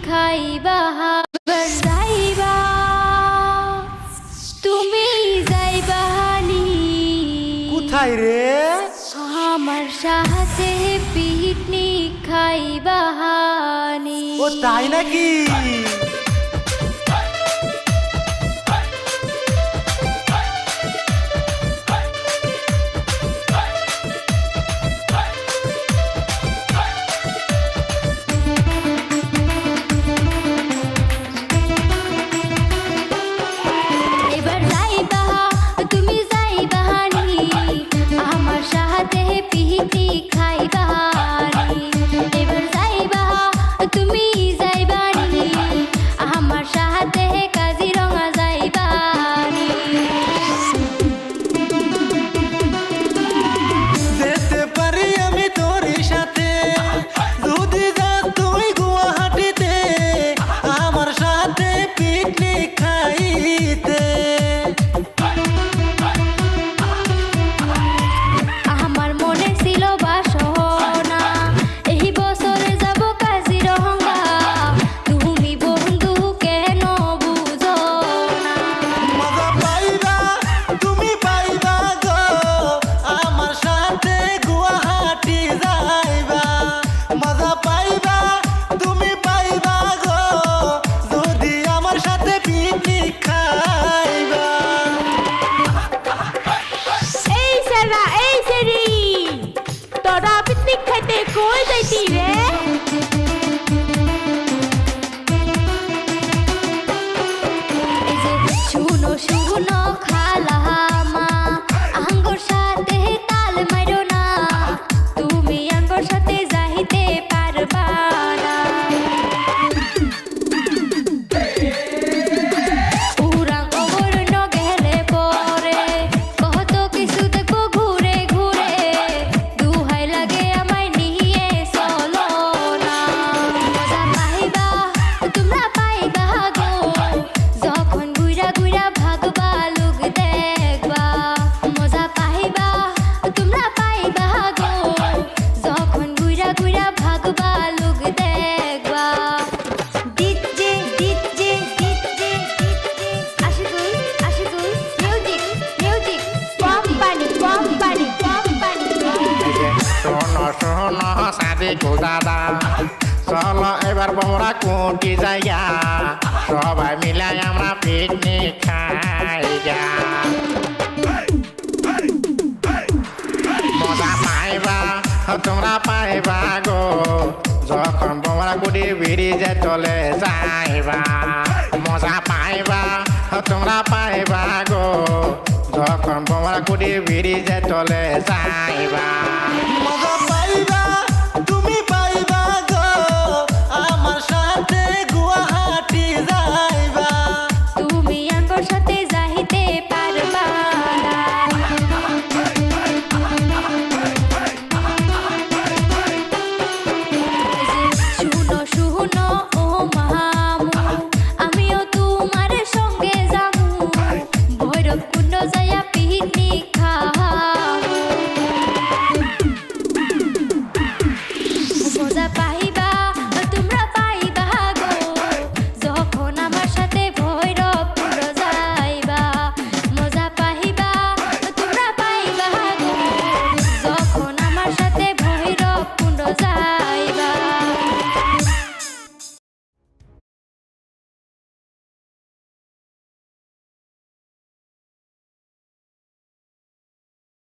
খাইবা যাইবা তুমি যাইবা কোথায় রে? আমার সাথে পিকনিক খাইবা ও তাই নাকি? এবার যাইবা তুমি যাইবা আমার সাথে পিকনিক খাইবা এবার যাইবা তুমি যাইবা আমার সাথে কাজিরঙা যাইবা যেতে পারি আমি তোর সাথে যদি যাস তুই গুয়াহাটিতে আমার সাথে পিকনিক খাইতে। আমার মনে ছিল বাসনা এই বছরে যাব কাজিরঙা তুমি বন্ধু কেন বুঝো না মজা পাইবা তুমি পাইবা গো আমার সাথে গুয়াহাটি যাইবা। মজা পাইবা তুমি পাইবা গো যদি আমার সাথে পিকনিক খাইবা। এই সারা এই সেরি তোরা পিকনিক খাইতে কই যাইতি রে? এই যে শুনো শুনো খালামা আঙ্গর সাথে তাল মারো না তুমি আঙ্গর সাথে যাইতে পারবা না উড়াং অবর্ণ গেলে পরে কত কিছু দেখো ঘুরে ঘুরে দুহাই লাগে আমায় নিয়ে চলো না মজা পাইবা তোমরা পাইবা গো যখন ঘুরা ঘুরা ভাগবা লোক দেখবা মজা পাইবা তোমরা পাইবা গো যখন ঘুরা ঘুরা ভাগবা লোক দেখবা DJ DJ DJ Ashikul Ashikul music music company company company শোনো শোনো সাদিকু দাদা চলো এবার বমরা কোটি জায়গা সবাই মিলাই আমরা পিকনিক খাইগা মজা পাইবা তোমরা পাইবা গো যখন বমরা কোটি ব্রিজে চলে যাইবা মজা পাইবা তোমরা পাইবা গো যখন বমরা কোটি ব্রিজে চলে যাইবা মজা পাইবা